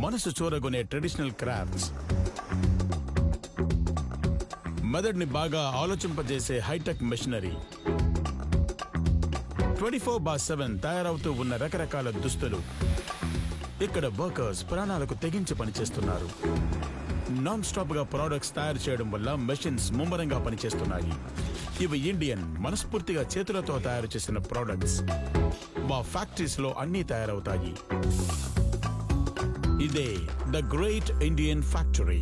మనసు చూరగొనే traditional crafts, మెదడుని బాగా ఆలోచింపజేసే hitech machinery, 24/7 తయారవుతూ ఉన్న రకరకాల దుస్తులు. ఇక్కడ వర్కర్స్ ప్రాణాలకు తెగించి పనిచేస్తున్నారు. నాన్ స్టాప్ గా ప్రొడక్ట్స్ తయారు చేయడం వల్ల మెషిన్స్ ముమ్మరంగా పనిచేస్తున్నాయి. ఇవి ఇండియన్ మనస్ఫూర్తిగా చేతులతో తయారు చేసిన ప్రొడక్ట్స్. మా ఫ్యాక్టరీస్ లో అన్నీ తయారవుతాయి. ఇదే ద గ్రేట్ ఇండియన్ ఫ్యాక్టరీ.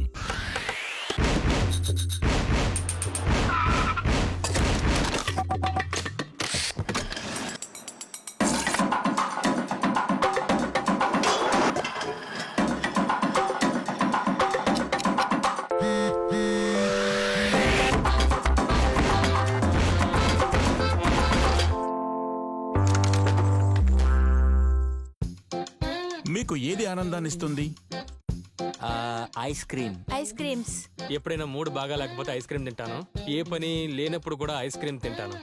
మీకు ఏది ఆనందాన్ని ఇస్తుంది? Ice cream. Ice creams. ఎప్పుడైనా మూడ్ బాగా లేకపోతే ఐస్ క్రీమ్ తింటాను. ఏ పని లేనప్పుడు కూడా ఐస్ క్రీమ్ తింటాను.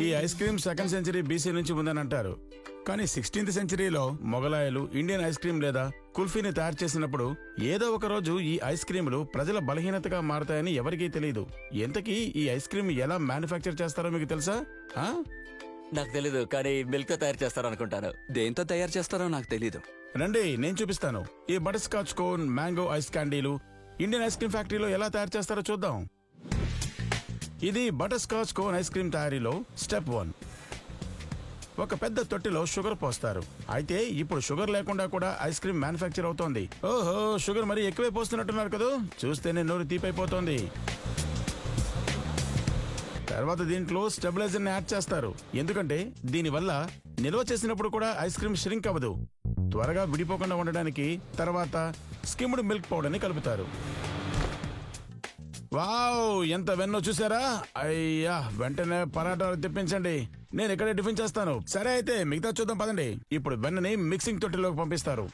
ఈ ice cream 2nd century BC నుంచి ఉందని అంటారు. కానీ 16th సెంచరీలో మొఘలాయలు ఇండియన్ ఐస్ క్రీమ్ లేదా కుల్ఫీని తయారు చేసినప్పుడు ఏదో ఒక రోజు ఈ ఐస్ క్రీములు ప్రజల బలహీనతగా మారతాయని ఎవరికీ తెలియదు. ఎంతకీ ఈ ఐస్ క్రీమ్ ఎలా మ్యానుఫ్యాక్చర్ చేస్తారో మీకు తెలుసా? నాకు తెలీదు, కానీ మిల్క్ తో తయారు చేస్తారు అనుకుంటాను. దేంతో తయారు చేస్తారో నాకు తెలీదు. రండి, నేను చూపిస్తాను. ఈ butterscotch cone, mango ice క్యాండీలు ఇండియన్ ఐస్ క్రీమ్ ఫ్యాక్టరీలో ఎలా తయారు చేస్తారో చూద్దాం. ఇది butterscotch cone ice cream తయారీలో స్టెప్ 1. ఒక పెద్ద తొట్టిలో షుగర్ పోస్తారు. అయితే ఇప్పుడు షుగర్ లేకుండా కూడా ఐస్ క్రీమ్ మ్యానుఫ్యాక్చర్ అవుతోంది. ఓహో, షుగర్ మరి ఎక్కువే పోస్తున్నట్టున్నారు కదా, చూస్తేనే నోరు తీపైపోతోంది. తర్వాత దీంట్లో స్టెబిలైజర్ ని యాడ్ చేస్తారు. ఎందుకంటే దీనివల్ల నిల్వ చేసినప్పుడు కూడా ఐస్ క్రీమ్ ష్రింక్ అవ్వదు, త్వరగా విడిపోకుండా ఉండడానికి. తర్వాత స్కిమ్డ్ మిల్క్ పౌడర్ ని కలుపుతారు. వావ్, ఎంత వెన్నో చూసారా? అయ్యా, వెంటనే పరాటాలు తెప్పించండి, నేను ఇక్కడే టిఫిన్ చేస్తాను. సరే అయితే మిగతా చూద్దాం పదండి. ఇప్పుడు వెన్నని మిక్సింగ్ తొట్టిలోకి పంపిస్తారు.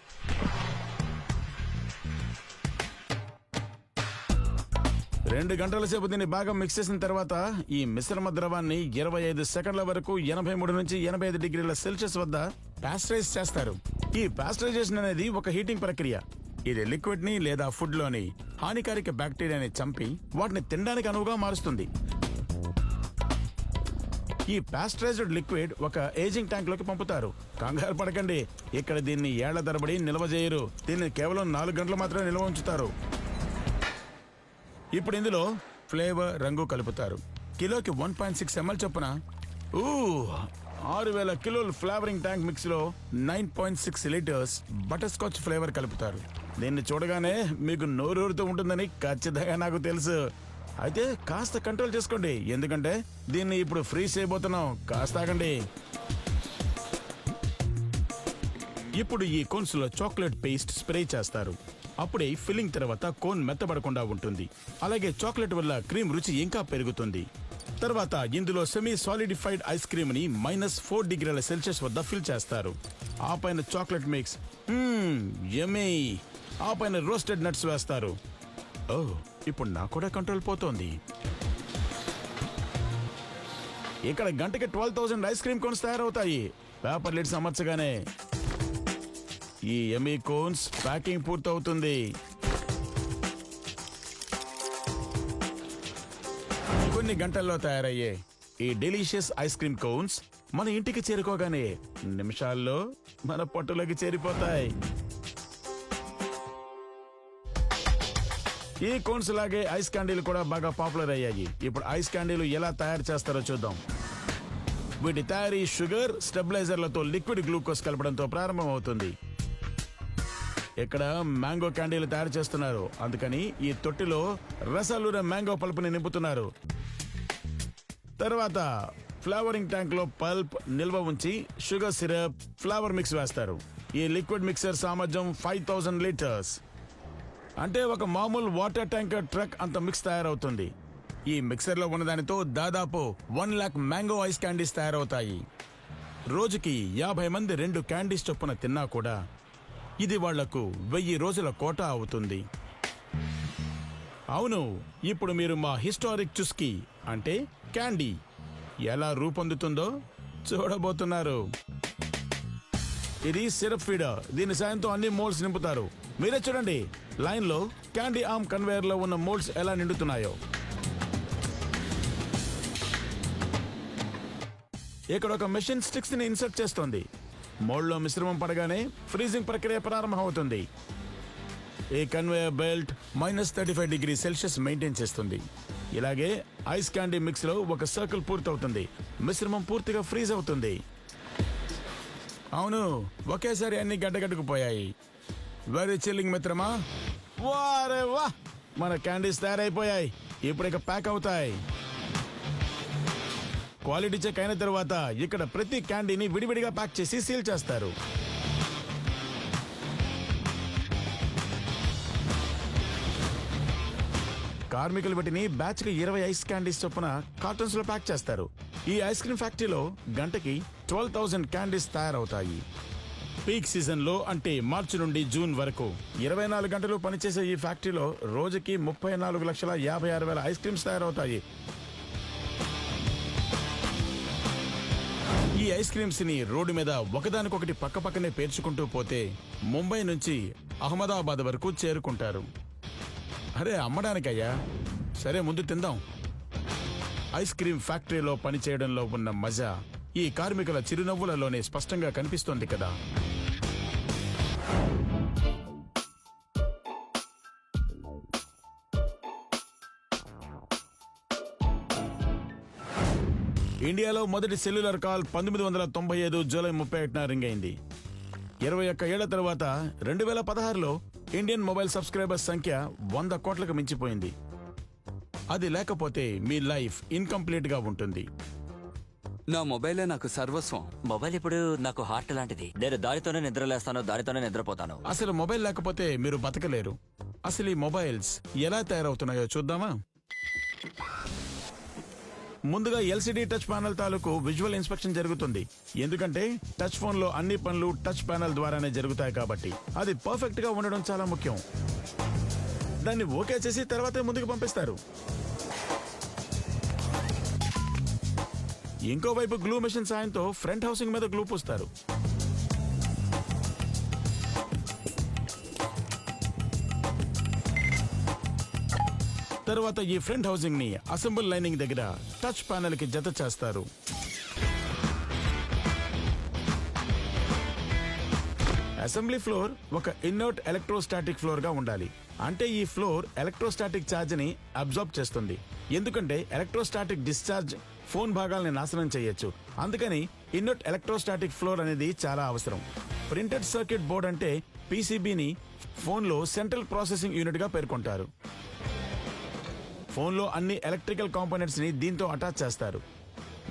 2 గంటల సేపు దీన్ని బాగా మిక్స్ చేసిన తర్వాత ఈ మిశ్రమ ద్రవాన్ని 25 సెకండ్ల వరకు 83 నుంచి 85 డిగ్రీల సెల్సియస్ వద్ద పాస్టరైజ్ చేస్తారు. ఈ పాస్టరైజేషన్ అనేది ఒక హీటింగ్ ప్రక్రియ. ఇది లిక్విడ్ ని లేదా ఫుడ్ లోని హానికారక బ్యాక్టీరియాని చంపి వాటిని తినడానికి అనువుగా మారుస్తుంది. ఈ పాస్టరైజ్డ్ లిక్విడ్ ఒక ఏజింగ్ ట్యాంక్ లోకి పంపుతారు. కంగారు పడకండి, ఇక్కడ దీన్ని ఏళ్ల తరబడి నిల్వ చేయరు. దీన్ని కేవలం 4 గంటలు మాత్రమే నిల్వ ఉంచుతారు. ఇప్పుడు ఇందులో ఫ్లేవర్, రంగు కలుపుతారు. కిలోకి 1.6 ml చొప్పున 6000 కిలోల ఫ్లేవరింగ్ ట్యాంక్ మిక్స్ లో 9.6 లీటర్స్ బటర్ స్కాచ్ ఫ్లేవర్ కలుపుతారు. దీన్ని చూడగానే మీకు నోరూరుతూ ఉంటుందని ఖచ్చితంగా నాకు తెలుసు. అయితే కాస్త కంట్రోల్ చేసుకోండి, ఎందుకంటే దీన్ని ఇప్పుడు ఫ్రీజ్ చేయబోతున్నాం. కాస్త ఆగండి. ఇప్పుడు ఈ కోన్స్ లో చాక్లెట్ పేస్ట్ స్ప్రే చేస్తారు. అప్పుడే ఫిల్లింగ్ తర్వాత కోన్ మెత్తబడకుండా ఉంటుంది. అలాగే చాక్లెట్ వల్ల క్రీమ్ రుచి ఇంకా పెరుగుతుంది. తర్వాత ఇందులో సెమీ సాలిడిఫైడ్ ఐస్ క్రీమ్ ని -4 డిగ్రీల సెల్సియస్ వద్ద ఫిల్ చేస్తారు. ఆ పైన చాక్లెట్ మిక్స్, యమ్మీ. ఆ పైన రోస్టెడ్ నట్స్ వేస్తారు. ఇప్పుడు నాకు కూడా కంట్రోల్ పోతోంది. ఇక్కడ గంటకి 12,000 ఐస్ క్రీమ్ కోన్స్ తయారవుతాయి. పేపర్ లిడ్స్ అమర్చగానే ఈ యమ్మీ కోన్స్ ప్యాకింగ్ పూర్తవుతుంది. కొన్ని గంటల్లో తయారయ్యే ఈ డెలిషియస్ ఐస్ క్రీమ్ కోన్స్ మన ఇంటికి చేరుకోగానే నిమిషాల్లో మన పొట్టులోకి చేరిపోతాయి. ఈ కోన్స్ లాగే ఐస్ క్యాండీలు కూడా బాగా పాపులర్ అయ్యాయి. ఇప్పుడు ఐస్ క్యాండీలు ఎలా తయారు చేస్తారో చూద్దాం. వీటి తయారీ షుగర్, స్టెబిలైజర్లతో లిక్విడ్ గ్లూకోజ్ కలపడంతో ప్రారంభమవుతుంది. ఇక్కడ మ్యాంగో క్యాండీలు తయారు చేస్తున్నారు. అందుకని ఈ తొట్టిలో రసాలున మ్యాంగో పల్పుని నింపుతున్నారు. తర్వాత ఫ్లేవరింగ్ ట్యాంక్ లో పల్ప్ నిల్వ ఉంచి షుగర్ సిరప్, ఫ్లేవర్ మిక్స్ వేస్తారు. ఈ లిక్విడ్ మిక్సర్ సామర్థ్యం 5000 లీటర్స్. అంటే ఒక మామూలు వాటర్ ట్యాంకర్ ట్రక్ అంత మిక్స్ తయారవుతుంది. ఈ మిక్సర్ లో ఉన్నదానితో దాదాపు 1 lakh మ్యాంగో ఐస్ క్యాండీస్ తయారవుతాయి. రోజుకి 50 మంది 2 క్యాండీస్ చొప్పున తిన్నా కూడా ఇది వాళ్లకు 1000 రోజుల కోట అవుతుంది. అవును, ఇప్పుడు మీరు మా హిస్టారిక్ చుస్కీ అంటే క్యాండీ ఎలా రూపొందుతుందో చూడబోతున్నారు. ఇది సిరప్ ఫీడర్. దీని సాయంతో అన్ని మోల్డ్స్ నింపుతారు. మీరే చూడండి, లైన్ లో క్యాండీ ఆర్మ్ కన్వేయర్ లో ఉన్న మోల్డ్స్ ఎలా నిండుతున్నాయో. ఇక్కడ ఒక మెషిన్ స్టిక్స్ ని ఇన్సర్ట్ చేస్తోంది. మోల్డ్ లో మిశ్రమం పడగానే ఫ్రీజింగ్ ప్రక్రియ ప్రారంభమవుతుంది. ఈ కన్వేయర్ బెల్ట్ -35°C మెయింటైన్ చేస్తుంది. ఇలాగే ఐస్ క్యాండీ మిక్స్ లో ఒక సర్కిల్ పూర్తవుతుంది. మిశ్రమం పూర్తిగా ఫ్రీజ్ అవుతుంది. అవును, ఒకేసారి అన్ని గడ్డగడ్డుకుపోయాయి. వెరీ చిల్లింగ్ మిత్రమా. వారే వా, మన క్యాండీస్ తయారైపోయాయి. ఇప్పుడు ఇక ప్యాక్ అవుతాయి. క్వాలిటీ చెక్ అయిన తర్వాత ఇక్కడ ప్రతి క్యాండీని విడివిడిగా ప్యాక్ చేసి సీల్ చేస్తారు. కార్మికులు వీటిని బ్యాచ్ కి 20 ఐస్ క్యాండీస్ చొప్పున కార్టన్స్ లో ప్యాక్ చేస్తారు. ఈ ఐస్ క్రీమ్ ఫ్యాక్టరీలో గంటకి 12,000 క్యాండీస్ తయారవుతాయి. పీక్ సీజన్ లో అంటే మార్చి నుండి జూన్ వరకు 24 గంటలు పనిచేసే ఈ ఫ్యాక్టరీలో రోజుకి 34,56,000 ఐస్ క్రీమ్స్ తయారవుతాయి. ఈ ఐస్ క్రీమ్స్ ని రోడ్డు మీద ఒకదానికొకటి పక్కపక్కనే పేర్చుకుంటూ పోతే ముంబై నుంచి అహ్మదాబాద్ వరకు చేరుకుంటారు. అరే అమ్మడానికయ్యా, సరే ముందు తిందాం. ఐస్ క్రీమ్ ఫ్యాక్టరీలో పనిచేయడంలో ఉన్న మజా ఈ కార్మికుల చిరునవ్వులలోనే స్పష్టంగా కనిపిస్తోంది కదా. ఇండియాలో మొదటి సెల్యులర్ కాల్ 1995 జూలై 31న రింగ్ అయింది. 21 ఏళ్ల తర్వాత 2016లో ఇండియన్ మొబైల్ సబ్స్క్రైబర్స్ సంఖ్య 100 కోట్లకు మించిపోయింది. అది లేకపోతే మీ లైఫ్ ఇన్కంప్లీట్ గా ఉంటుంది. నా మొబైలే నాకు సర్వస్వం. మొబైల్ ఇప్పుడు నాకు హార్ట్ లాంటిది. నేను దానితోనే నిద్రలేస్తాను, దానితోనే నిద్రపోతాను. అసలు మొబైల్ లేకపోతే మీరు బతకలేరు. అసలు ఈ మొబైల్స్ ఎలా తయారవుతున్నాయో చూద్దామా? ముందుగా ఎల్సిడి టచ్ ప్యానెల్ తాలూకు విజువల్ ఇన్స్పెక్షన్ జరుగుతుంది. ఎందుకంటే టచ్ ఫోన్ లో అన్ని పనులు టచ్ ప్యానెల్ ద్వారానే జరుగుతాయి కాబట్టి అది పర్ఫెక్ట్ గా ఉండడం చాలా ముఖ్యం. దాన్ని ఓకే చేసి తర్వాతే ముందుకు పంపిస్తారు. ఇంకోవైపు గ్లూ మెషిన్ సాయంతో ఫ్రంట్ హౌసింగ్ మీద గ్లూ పూస్తారు. తర్వాత ఈ ఫ్రంట్ హౌసింగ్ ని అసెంబుల్ లైనింగ్ దగ్గర టచ్ ప్యానెల్ కి జత చేస్తారు. అసెంబ్లీ ఫ్లోర్ ఒక ఇన్నర్ట్ ఎలక్ట్రోస్టాటిక్ ఫ్లోర్ గా ఉండాలి. అంటే ఈ ఫ్లోర్ ఎలక్ట్రోస్టాటిక్ ఛార్జ్ ని అబ్జార్బ్ చేస్తుంది. ఎందుకంటే ఎలక్ట్రోస్టాటిక్ డిశ్చార్జ్ ఫోన్ భాగాల్ని నాశనం చేయొచ్చు. అందుకని ఇన్నర్ట్ ఎలక్ట్రోస్టాటిక్ ఫ్లోర్ అనేది చాలా అవసరం. ప్రింటెడ్ సర్క్యూట్ బోర్డ్ అంటే పీసీబీని ఫోన్లో సెంట్రల్ ప్రాసెసింగ్ యూనిట్ గా పేర్కొంటారు. ఫోన్లో అన్ని ఎలక్ట్రికల్ కాంపోనెంట్స్ ని దీంతో అటాచ్ చేస్తారు.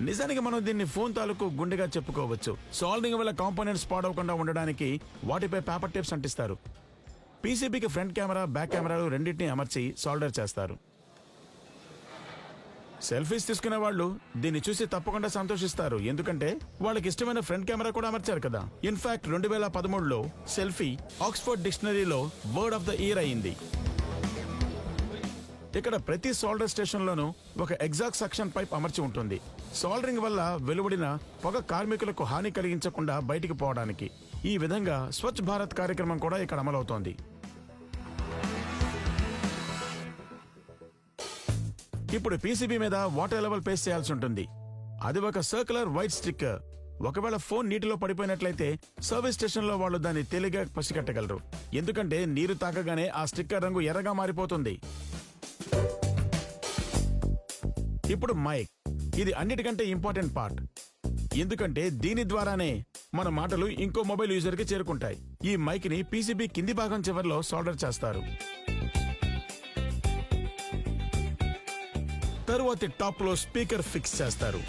నిజానికి మనం దీన్ని ఫోన్ తాలూకు గుండెగా చెప్పుకోవచ్చు. సాల్డింగ్ వల్ల కాంపోనెంట్స్ పాడవకుండా ఉండడానికి వాటిపై పేపర్ టేప్స్ అంటిస్తారు. పీసీబీకి ఫ్రంట్ కెమెరా, బ్యాక్ కెమెరాలు రెండింటినీ అమర్చి సాల్డర్ చేస్తారు. సెల్ఫీస్ తీసుకునే వాళ్ళు దీన్ని చూసి తప్పకుండా సంతోషిస్తారు. ఎందుకంటే వాళ్ళకి ఇష్టమైన ఫ్రంట్ కెమెరా కూడా అమర్చారు కదా. ఇన్ఫాక్ట్ 2013లో సెల్ఫీ ఆక్స్ఫర్డ్ డిక్షనరీలో వర్డ్ ఆఫ్ ద ఇయర్ అయింది. ఇక్కడ ప్రతి సోల్డర్ స్టేషన్ లోనూ ఒక ఎగ్జాస్ట్ సక్షన్ పైప్ అమర్చి ఉంటుంది. సోల్డరింగ్ వల్ల వెలువడిన పొగ కార్మికులకు హాని కలిగించకుండా బయటికి పోవడానికి. ఈ విధంగా స్వచ్ఛ భారత్ కార్యక్రమం కూడా ఇక్కడ అమలవుతోంది. ఇప్పుడు పీసీబీ మీద వాటర్ లెవెల్ పేస్ట్ చేయాల్సి ఉంటుంది. అది ఒక సర్క్యులర్ వైట్ స్టిక్కర్. ఒకవేళ ఫోన్ నీటిలో పడిపోయినట్లయితే సర్వీస్ స్టేషన్ లో వాళ్ళు దాన్ని తేలిగ్గా పసిగట్టగలరు. ఎందుకంటే నీరు తాకగానే ఆ స్టిక్కర్ రంగు ఎర్రగా మారిపోతుంది. ఇప్పుడు మైక్. ఇది అన్నిటికంటే ఇంపార్టెంట్ పార్ట్. ఎందుకంటే దీని ద్వారానే మన మాటలు ఇంకో మొబైల్ యూజర్ కి చేరుకుంటాయి. ఈ మైక్ ని పీసీబీ కింది భాగం చివర్లో సోల్డర్ చేస్తారు. తరువాత టాప్ లో స్పీకర్ ఫిక్స్ చేస్తారు.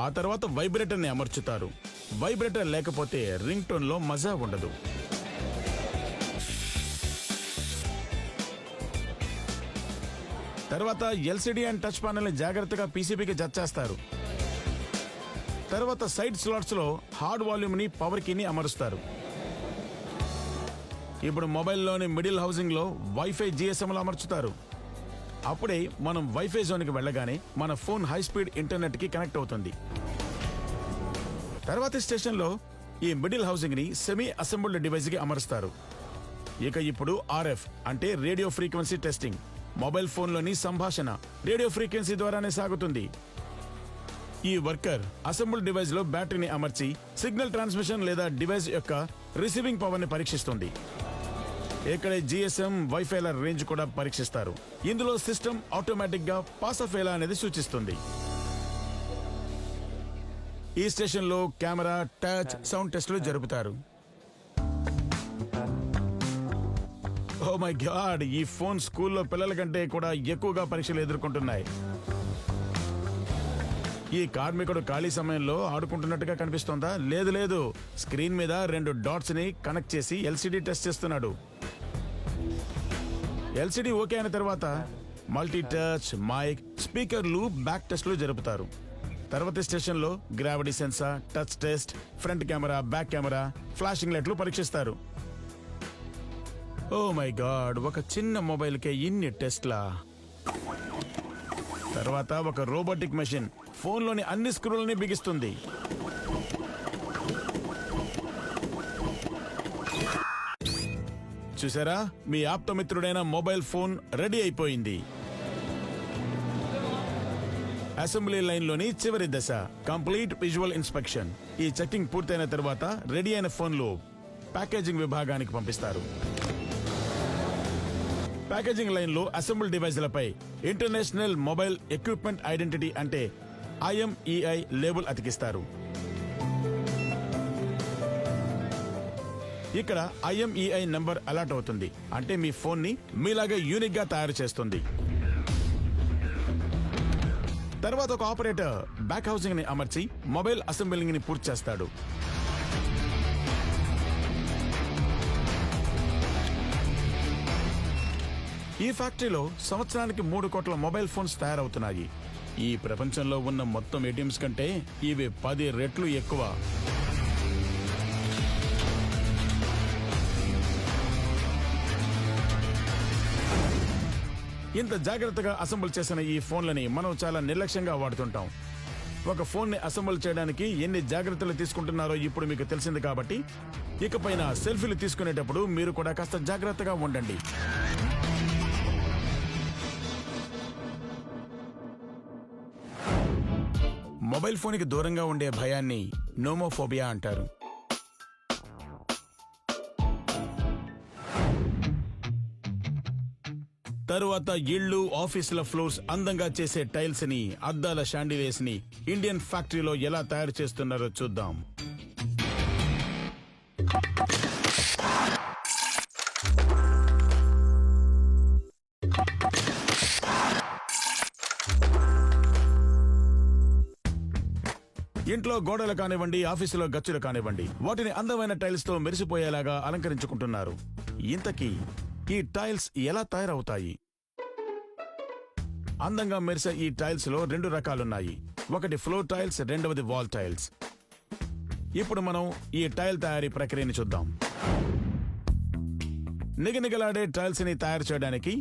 ఆ తర్వాత వైబ్రేటర్ ని అమర్చుతారు. వైబ్రేటర్ లేకపోతే రింగ్ టోన్ లో మజా ఉండదు. తర్వాత ఎల్సిడి అండ్ టచ్ ప్యానెల్ ని జాగ్రత్తగా పీసీబీకి జత చేస్తారు. తర్వాత సైడ్ స్లాట్స్ లో హార్డ్ వాల్యూమ్ ని, పవర్ కీ ని అమరుస్తారు. ఇప్పుడు మొబైల్లోని మిడిల్ హౌసింగ్ లో వైఫై GSM లో అమర్చుతారు. అప్పుడే మనం వైఫై జోన్కి వెళ్ళగానే మన ఫోన్ హై స్పీడ్ ఇంటర్నెట్ కి కనెక్ట్ అవుతుంది. తర్వాతి స్టేషన్లో ఈ మిడిల్ హౌసింగ్ ని సెమీ అసెంబుల్డ్ డివైస్ కి అమరుస్తారు. ఇక ఇప్పుడు RF అంటే రేడియో ఫ్రీక్వెన్సీ టెస్టింగ్. మొబైల్ ఫోన్లోని సంభాషణ రేడియో ఫ్రీక్వెన్సీ ద్వారానే సాగుతుంది. ఈ వర్కర్ అసెంబుల్ డివైస్ లో బ్యాటరీని అమర్చి సిగ్నల్ ట్రాన్స్మిషన్ లేదా డివైస్ యొక్క రిసీవింగ్ పవర్ ని పరీక్షిస్తుంది. ఇక్కడ GSM వైఫైల రేంజ్ కూడా పరీక్షిస్తారు. ఇందులో సిస్టమ్ ఆటోమేటిక్ గా పాస్ ఆఫ్ అయ్యేలా అనేది సూచిస్తుంది. ఈ స్టేషన్ లో కెమెరా, టచ్, సౌండ్ టెస్టులు జరుపుతారు. ఓ మై గాడ్, ఈ ఫోన్ స్కూల్లో పిల్లల కంటే కూడా ఎక్కువగా పరీక్షలు ఎదుర్కొంటున్నాయి. ఈ కార్మికుడు ఖాళీ సమయంలో ఆడుకుంటున్నట్టుగా కనిపిస్తోందా? లేదు లేదు, స్క్రీన్ మీద 2 డాట్స్ ని కనెక్ట్ చేసి LCD టెస్ట్ చేస్తున్నాడు. LCD ఓకే అయిన తర్వాత మల్టీ టచ్, మైక్, స్పీకర్లు, బ్యాక్ టెస్ట్లు జరుపుతారు. తర్వాతి స్టేషన్లో gravity sensor, touch test, front camera, back camera, flashing లైట్లు పరీక్షిస్తారు. ఓ మై గాడ్, ఒక చిన్న మొబైల్కే ఇన్ని టెస్ట్లా? తర్వాత ఒక రోబోటిక్ మెషిన్ ఫోన్లోని అన్ని స్క్రూలని బిగిస్తుంది. చూసారా, మీ ఆప్తమిత్రుడైన మొబైల్ ఫోన్ రెడీ అయిపోయింది. అసెంబ్లీ లైన్లోని చివరి దశ కంప్లీట్ విజువల్ ఇన్స్పెక్షన్. ఈ చెకింగ్ పూర్తయిన తర్వాత రెడీ అయిన ఫోన్లు ప్యాకేజింగ్ విభాగానికి పంపిస్తారు. ప్యాకేజింగ్ లైన్లో అసెంబుల్ డివైజ్లపై ఇంటర్నేషనల్ మొబైల్ ఎక్విప్మెంట్ ఐడెంటిటీ అంటే IMEI లేబుల్ అతికిస్తారు. ఇక్కడ IMEI నంబర్ అలాట్ అవుతుంది. అంటే మీ ఫోన్ ని మీలాగా యూనిక్ గా తయారు చేస్తుంది. తర్వాత ఒక ఆపరేటర్ బ్యాక్ హౌసింగ్ ని అమర్చి మొబైల్ అసెంబ్లింగ్ ని పూర్తి చేస్తాడు. ఈ ఫ్యాక్టరీలో సంవత్సరానికి 3 కోట్ల మొబైల్ ఫోన్స్ తయారవుతున్నాయి. ఈ ప్రపంచంలో ఉన్న మొత్తం ATMs కంటే ఇవి 10 రెట్లు ఎక్కువ. ఇంత జాగ్రత్తగా అసెంబుల్ చేసిన ఈ ఫోన్లని మనం చాలా నిర్లక్ష్యంగా వాడుతుంటాం. ఒక ఫోన్ ని అసెంబుల్ చేయడానికి ఎన్ని జాగ్రత్తలు తీసుకుంటున్నారో ఇప్పుడు మీకు తెలిసింది. కాబట్టి ఇకపైన సెల్ఫీలు తీసుకునేటప్పుడు మీరు కూడా కాస్త జాగ్రత్తగా ఉండండి. మొబైల్ ఫోన్కి దూరంగా ఉండే భయాన్ని నోమోఫోబియా అంటారు. తరువాత ఇళ్ళు, ఆఫీసుల ఫ్లోర్స్ అందంగా చేసే టైల్స్ ని, అద్దాల షాండిలేస్ ని ఇండియన్ ఫ్యాక్టరీలో ఎలా తయారు చేస్తున్నారో చూద్దాం. ఇంట్లో గోడలు కానివ్వండి, ఆఫీసులో గచ్చులు కానివ్వండి, వాటిని అందమైన టైల్స్ తో మెరిసిపోయేలాగా అలంకరించుకుంటున్నారు. ఇంతకీ ఈ టైల్స్ ఎలా తయారవుతాయి? అందంగా మెరిసే ఈ టైల్స్ లో 2 రకాలున్నాయి. ఒకటి ఫ్లోర్ టైల్స్, రెండవది వాల్ టైల్స్. ఇప్పుడు మనం ఈ టైల్ తయారీ ప్రక్రియని చూద్దాం. నిగనిగలాడే టైల్స్ ని తయారు చేయడానికి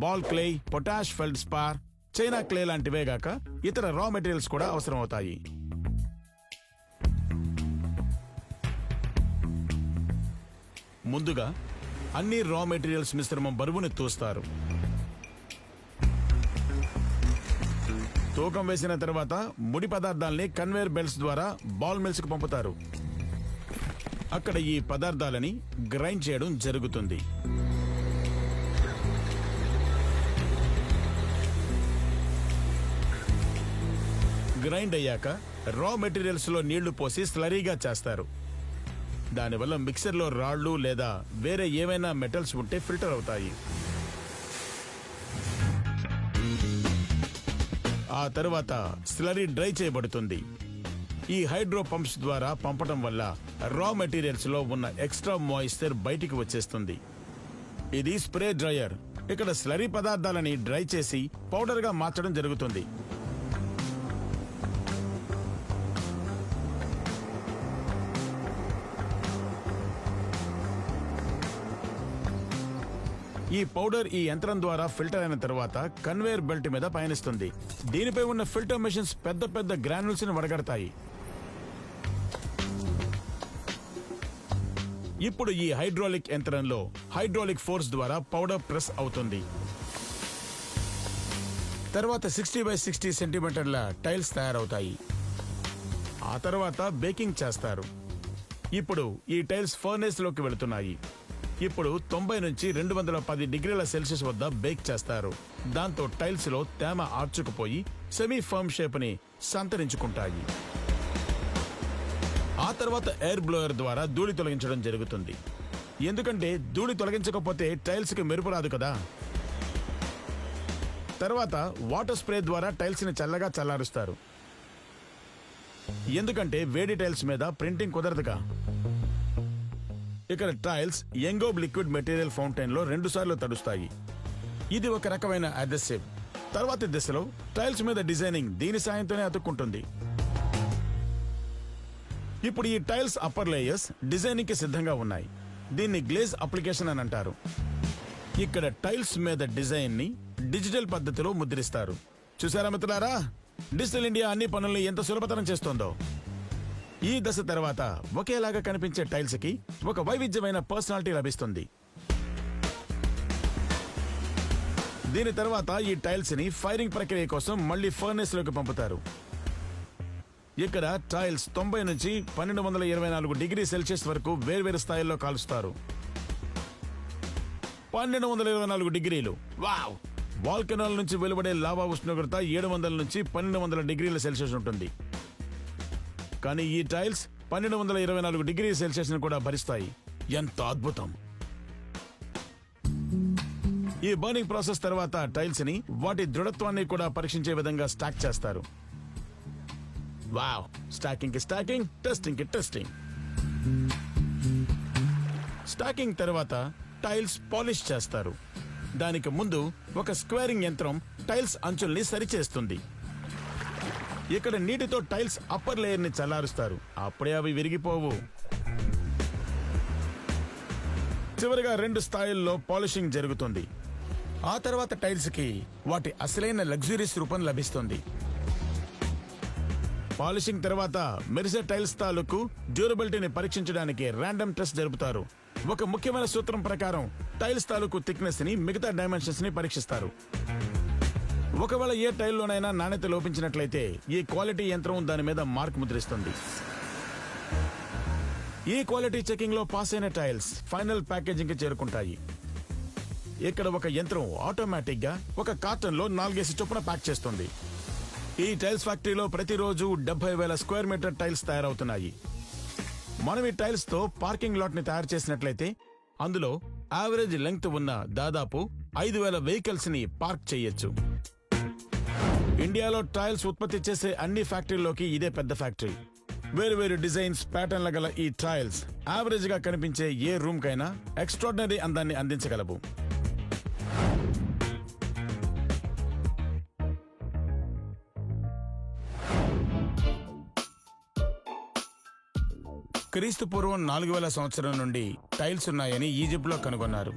ball clay, potash ఫెల్డ్ spar, China clay లాంటివే గాక ఇతర రా మెటీరియల్స్ కూడా అవసరం అవుతాయి. ముందుగా అన్ని రా మెటీరియల్స్ మిశ్రమం బరువుని తూస్తారు. తూకం వేసిన తర్వాత ముడి పదార్థాలని కన్వేయర్ బెల్ట్స్ ద్వారా బాల్ మిల్స్ కు పంపుతారు. అక్కడ ఈ పదార్థాలని గ్రైండ్ చేయడం జరుగుతుంది. గ్రైండ్ అయ్యాక రా మెటీరియల్స్ లో నీళ్లు పోసి స్లరీగా చేస్తారు. దానివల్ల మిక్సర్లో రాళ్లు లేదా వేరే ఏమైనా మెటల్స్ ఉంటే ఫిల్టర్ అవుతాయి. ఆ తర్వాత స్లరీ డ్రై చేయబడుతుంది. ఈ హైడ్రో పంప్స్ ద్వారా పంపడం వల్ల రా మెటీరియల్స్ లో ఉన్న ఎక్స్ట్రా మాయిశ్చర్ బయటికి వచ్చేస్తుంది. ఇది స్ప్రే డ్రయర్. ఇక్కడ స్లరీ పదార్థాలని డ్రై చేసి పౌడర్ గా మార్చడం జరుగుతుంది. ఈ పౌడర్ ఈ యంత్రం ద్వారా ఫిల్టర్ అయిన తర్వాత కన్వేయర్ బెల్ట్ మీద పయనిస్తుంది. దీనిపై ఉన్న ఫిల్టర్ మెషిన్స్ పెద్ద పెద్ద గ్రాన్యూల్స్ ని వడగడతాయి. ఇప్పుడు ఈ హైడ్రాలిక్ యంత్రంలో హైడ్రాలిక్ ఫోర్స్ ద్వారా పౌడర్ ప్రెస్ అవుతుంది. తర్వాత 60x60 సెంటీమీటర్ల టైల్స్ తయారవుతాయి. ఆ తర్వాత బేకింగ్ చేస్తారు. ఇప్పుడు ఈ టైల్స్ ఫర్నేస్ లోకి వెళుతున్నాయి. ఇప్పుడు 90 నుంచి 210 డిగ్రీల సెల్సియస్ వద్ద బేక్ చేస్తారు. దాంతో టైల్స్ లో తేమ ఆర్చుకుపోయి సెమీ ఫర్మ్ షేప్ ని సంతరించుకుంటాయి. ఆ తర్వాత ఎయిర్ బ్లోయర్ ద్వారా ధూళి తొలగించడం జరుగుతుంది. ఎందుకంటే ధూళి తొలగించకపోతే టైల్స్ కి మెరుపు రాదు కదా. తర్వాత వాటర్ స్ప్రే ద్వారా టైల్స్ ని చల్లగా చల్లారుస్తారు. ఎందుకంటే వేడి టైల్స్ మీద ప్రింటింగ్ కుదరదుగా. ఇక్కడ టైల్స్ యంగోబ్ లిక్విడ్ మెటీరియల్ ఫౌంటైన్ లో 2 సార్లు తడుస్తాయి. ఇది ఒక రకమైన అడ్హెసివ్. తర్వాతి దశలో టైల్స్ మీద డిజైనింగ్ దీని సాయంతోనే అతుక్కుంటుంది. ఇప్పుడు ఈ టైల్స్ అప్పర్ లేయర్స్ డిజైనింగ్ కి సిద్ధంగా ఉన్నాయి. దీన్ని గ్లేజ్ అప్లికేషన్ అని అంటారు. ఇక్కడ టైల్స్ మీద డిజైన్ ని డిజిటల్ పద్ధతిలో ముద్రిస్తారు. చూసారా మిత్రులారా, డిజిటల్ ఇండియా అన్ని పనుల్ని ఎంత సులభతరం చేస్తోందో. ఈ దశ తర్వాత ఒకేలాగా కనిపించే టైల్స్ కి ఒక వైవిధ్యమైన పర్సనాలిటీ లభిస్తుంది. దీని తర్వాత ఈ టైల్స్ ని ఫైరింగ్ ప్రక్రియ కోసం మళ్ళీ ఫర్నేస్ లోకి పంపుతారు. ఇక్కడ టైల్స్ 90 నుంచి 1224 డిగ్రీ సెల్సియస్ వరకు వేర్వేరు స్థాయిల్లో కాలుస్తారు. 1224 డిగ్రీలు. వావ్! వాల్కెనాల్ నుంచి వెలువడే లావా ఉష్ణోగ్రత 700 నుంచి 1200 డిగ్రీల సెల్సియస్ ఉంటుంది. కానీ ఈ టైల్స్ 1224 డిగ్రీ సెల్సియస్ ను కూడా భరిస్తాయి. ఎంత అద్భుతం! ఈ బర్నింగ్ ప్రాసెస్ తర్వాత టైల్స్ ని వాటి దృఢత్వాన్ని కూడా పరీక్షించే విధంగా స్టాక్ చేస్తారు. వావ్! స్టాకింగ్ కి స్టాకింగ్, టెస్టింగ్ కి టెస్టింగ్. స్టాకింగ్ తర్వాత టైల్స్ పాలిష్ చేస్తారు. దానికి ముందు ఒక స్క్వేరింగ్ యంత్రం టైల్స్ అంచుల్ని సరిచేస్తుంది. ఇక్కడ నీటితో టైల్స్ అప్పర్ లేయర్ ని చల్లారుస్తారు. అప్పుడే అవి విరిగిపోవు. చివరిగా 2 స్థాయిల్లో పాలిషింగ్ జరుగుతుంది. ఆ తర్వాత టైల్స్ కి వాటి అసలైన లగ్జరీస్ రూపం లభిస్తుంది. పాలిషింగ్ తర్వాత మెరిసే టైల్స్ తాలూకు డ్యూరబిలిటీని పరీక్షించడానికి ర్యాండమ్ టెస్ట్ జరుపుతారు. ఒక ముఖ్యమైన సూత్రం ప్రకారం టైల్స్ తాలూకు థిక్నెస్ ని మిగతా డైమెన్షన్స్ ని పరీక్షిస్తారు. ఒకవేళ ఏ టైల్లోనైనా నాణ్యత లోపించినట్లయితే ఈ క్వాలిటీ యంత్రం దాని మీద మార్క్ ముద్రిస్తుంది. ఈ క్వాలిటీ చెకింగ్ లో పాస్ అయిన టైల్స్ ఫైనల్ ప్యాకేజింగ్ కి చేరుకుంటాయి. ఇక్కడ ఒక యంత్రం ఆటోమేటిక్ గా ఒక కార్టన్ లో 4 చొప్పున ప్యాక్ చేస్తుంది. ఈ టైల్స్ ఫ్యాక్టరీలో ప్రతిరోజు 70,000 స్క్వేర్ మీటర్ టైల్స్ తయారవుతున్నాయి. మనం ఈ టైల్స్ తో పార్కింగ్ లాట్ ని తయారు చేసినట్లయితే అందులో యావరేజ్ లెంగ్త్ ఉన్న దాదాపు 5,000 వెహికల్స్ ని పార్క్ చేయొచ్చు. ఇండియాలో టైల్స్ ఉత్పత్తి చేసే అన్ని ఫ్యాక్టరీలోకి ఇదే పెద్ద ఫ్యాక్టరీ. వేరు డిజైన్స్, ప్యాటర్న్ల గల ఈ టైల్స్ యావరేజ్ గా కనిపించే ఏ రూమ్ కైనా ఎక్స్ట్రాడినరీ అందాన్ని అందించగలవు. క్రీస్తు పూర్వం 4000 సంవత్సరం నుండి టైల్స్ ఉన్నాయని ఈజిప్ట్ లో కనుగొన్నారు.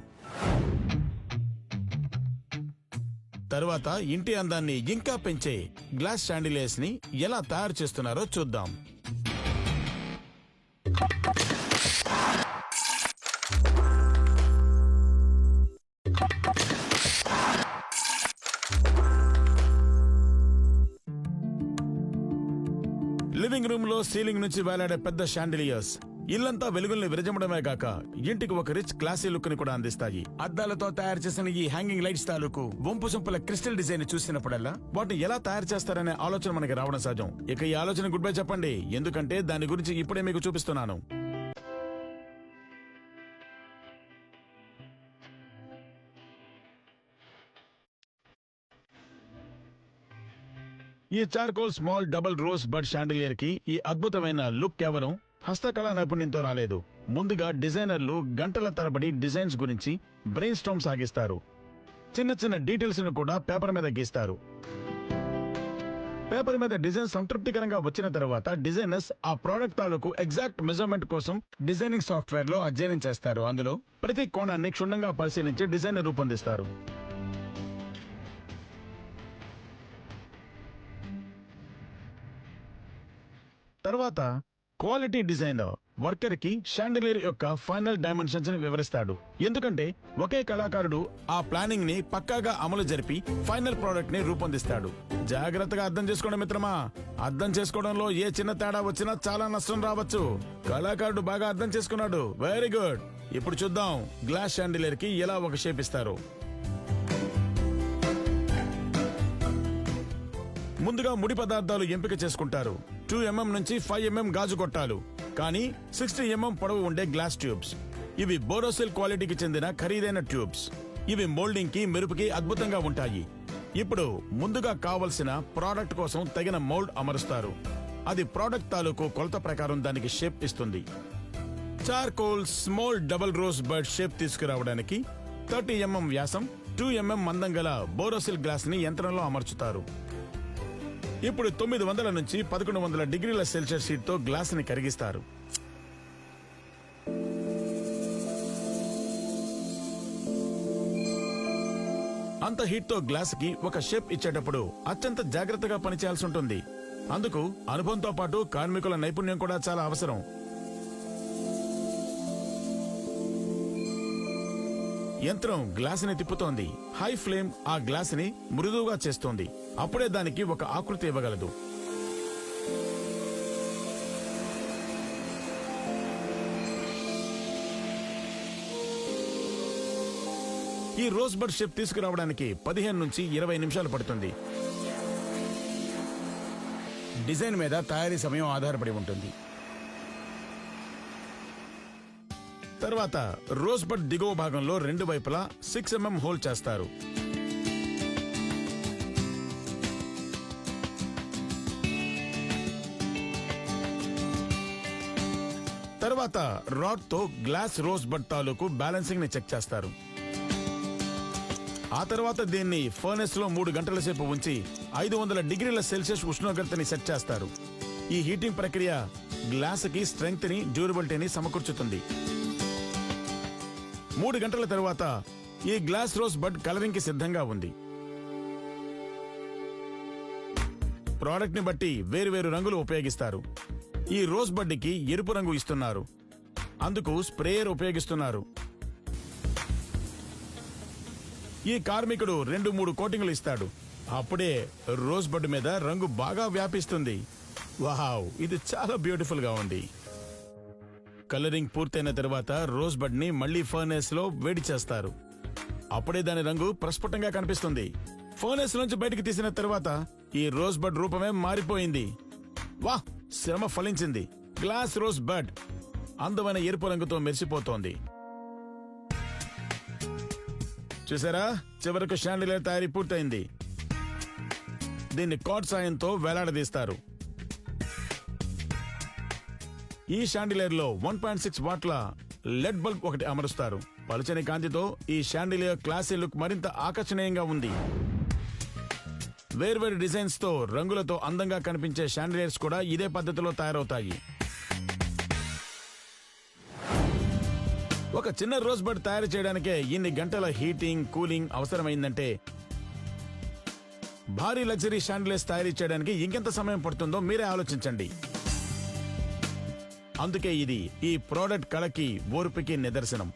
తర్వాత ఇంటి అందాన్ని ఇంకా పెంచే గ్లాస్ షాండిలియర్స్ ని ఎలా తయారు చేస్తున్నారో చూద్దాం. లివింగ్ రూమ్ లో సీలింగ్ నుంచి వేలాడే పెద్ద షాండిలియర్స్ ఇల్లంతా వెలుగుల్ని విరజమడమే గాక ఇంటికి ఒక రిచ్ క్లాసీ లుక్ ని కూడా అందిస్తాయి. అద్దాలతో తయారు చేసిన ఈ హ్యాంగింగ్ లైట్స్ తాలూకు వంపు సొంపుల క్రిస్టల్ డిజైన్ చూసినప్పుడల్లా వాటిని ఎలా తయారు చేస్తారనే ఆలోచన మనకి రావడం సహజం. ఇక ఈ ఆలోచన గుడ్ బై చెప్పండి, ఎందుకంటే దాని గురించి ఇప్పుడే మీకు చూపిస్తున్నాను. ఈ చార్కోల్ స్మాల్ డబుల్ రోజ్ బడ్ షాండిలియర్ కి ఈ అద్భుతమైన లుక్ కేవలం హస్తకళా నైపుణ్యంతో రాలేదు. ముందుగా డిజైనర్లు గంటల తరబడి డిజైన్స్ గురించి బ్రెయిన్ స్టార్మ్ సాగిస్తారు. చిన్న డీటెయిల్స్ ను కూడా పేపర్ మీద గీస్తారు. పేపర్ మీద డిజైన్ సంతృప్తికరంగా వచ్చిన తర్వాత డిజైనర్స్ ఆ ప్రోడక్ట్ తాలూకు ఎగ్జాక్ట్ మెజర్మెంట్ కోసం డిజైనింగ్ సాఫ్ట్వేర్ లో అధ్యయనం చేస్తారు. అందులో ప్రతి కోణాన్ని క్షుణ్ణంగా పరిశీలించి డిజైన్ రూపొందిస్తారు. తర్వాత క్వాలిటీ డిజైనర్ వర్కర్ కి షాండిలియర్ యొక్క ఫైనల్ డైమెన్షన్స్ ని వివరిస్తాడు. ఎందుకంటే ఒకే కళాకారుడు ఆ ప్లానింగ్ ని పక్కాగా అమలు జరిపి ఫైనల్ ప్రోడక్ట్ ని రూపొందిస్తాడు. జాగ్రత్తగా అర్థం చేసుకోండి మిత్రమా. అర్థం చేసుకోవడంలో ఏ చిన్న తేడా వచ్చినా చాలా నష్టం రావచ్చు. కళాకారుడు బాగా అర్థం చేసుకున్నాడు. Very good. ఇప్పుడు చూద్దాం గ్లాస్ షాండిలియర్ కి ఎలా ఒక షేప్ ఇస్తారు. ముందుగా ముడి పదార్థాలు ఎంపిక చేసుకుంటారు. 2mm నుంచి 5mm గాజు కొట్టాలు, కానీ 60mm పొడవు ఉండే గ్లాస్ ట్యూబ్స్. ఇవి బోరోసిల్ క్వాలిటీకి చెందిన ఖరీదైన ట్యూబ్స్. ఇవి మోల్డింగ్ కి మెరుపుకి అద్భుతంగా ఉంటాయి. ఇప్పుడు ముందుగా కావలసిన ప్రోడక్ట్ కోసం తగిన మోల్డ్ అమరుస్తారు. అది ప్రోడక్ట్ తాలూకు కొలత ప్రకారం దానికి షేప్ ఇస్తుంది. Charcoal small double rose bird shape తీసుకురావడానికి 30mm వ్యాసం 2mm మందం గల బోరోసిల్ గ్లాస్ ని యంత్రంలో అమర్చుతారు. ఇప్పుడు 900 నుంచి 1100 డిగ్రీల సెల్సియస్ హీట్ తో గ్లాస్ ని కరిగిస్తారు. అంత హీట్ తో గ్లాస్ కి ఒక షేప్ ఇచ్చేటప్పుడు అత్యంత జాగ్రత్తగా పనిచేయాల్సి ఉంటుంది. అందుకు అనుభవంతో పాటు కార్మికుల నైపుణ్యం కూడా చాలా అవసరం. యంత్రం గ్లాస్ ని తిప్పుతోంది. హై ఫ్లేమ్ ఆ గ్లాస్ ని మృదువుగా చేస్తోంది. అప్పుడే దానికి ఒక ఆకృతి ఇవ్వగలదు. ఈ రోజ్ బడ్ షేప్ తీసుకురావడానికి 15 నుంచి 20 నిమిషాలు పడుతుంది. డిజైన్ మీద తయారీ సమయం ఆధారపడి ఉంటుంది. తర్వాత రోజ్ బడ్ దిగువ భాగంలో 2 వైపులా 6mm హోల్ చేస్తారు. తర్వాత రాడ్ తో గ్లాస్ రోజ్ బడ్ తాలూకు బ్యాలెన్సింగ్ ని చెక్ చేస్తారు. ఆ తర్వాత దీన్ని ఫర్నెస్ లో 3 గంటల సేపు ఉంచి 500 డిగ్రీల సెల్సియస్ ఉష్ణోగ్రతని సెట్ చేస్తారు. ఈ హీటింగ్ ప్రక్రియ గ్లాస్ కి స్ట్రెంగ్త్ ని డ్యూరబిలిటీని సమకూర్చుతుంది. 3 గంటల తరువాత ఈ గ్లాస్ రోజ్ బడ్ కలరింగ్ కి సిద్ధంగా ఉంది. ప్రోడక్ట్ ని బట్టి వేరువేరు రంగులు ఉపయోగిస్తారు. ఈ రోజ్ బడ్ కి ఎరుపు రంగు ఇస్తున్నారు. అందుకు స్ప్రేయర్ ఉపయోగిస్తున్నారు. ఈ కార్మికుడు 2-3 కోటింగ్లు ఇస్తాడు. అప్పుడే రోజ్ బడ్ మీద రంగు బాగా వ్యాపిస్తుంది. వావ్, ఇది చాలా బ్యూటిఫుల్ గా ఉంది. కలరింగ్ పూర్తయిన తర్వాత రోజ్ బడ్ ని మళ్లీ ఫర్నేస్ లో వేడి చేస్తారు. అప్పుడే దాని రంగు ప్రస్ఫుటంగా కనిపిస్తుంది. ఫర్నేస్ నుంచి బయటికి తీసిన తర్వాత ఈ రోజ్ బడ్ రూపమే మారిపోయింది. వాహ్, శ్రమ ఫలించింది. గ్లాస్ రోజ్ బడ్ అందమైన ఎరుపు రంగుతో మెరిసిపోతోంది. చూసారా, చివరకు షాండిలియర్ తయారీ పూర్తయింది. దీన్ని కార్డ్ సాయంతో వేలాడదీస్తారు. ఈ షాండిలియర్ లో 1.6 వాట్ల లెడ్ బల్బ్ ఒకటి అమరుస్తారు. పలుచని కాంతితో ఈ షాండిలియర్ క్లాసీ లుక్ మరింత ఆకర్షణీయంగా ఉంది. వేర్వేరు డిజైన్స్ తో రంగులతో అందంగా కనిపించే షాండిలియర్స్ కూడా ఇదే పద్ధతిలో తయారవుతాయి. ఒక చిన్న రోజ్ బడ్ తయారు చేయడానికే ఇన్ని గంటల హీటింగ్, కూలింగ్ అవసరమైందంటే భారీ లగ్జరీ షాండిలియర్స్ తయారు చేయడానికి ఇంకెంత సమయం పడుతుందో మీరే ఆలోచించండి. అందుకే ఇది ఈ ప్రోడక్ట్ కళకి, ఓర్పుకి నిదర్శనం.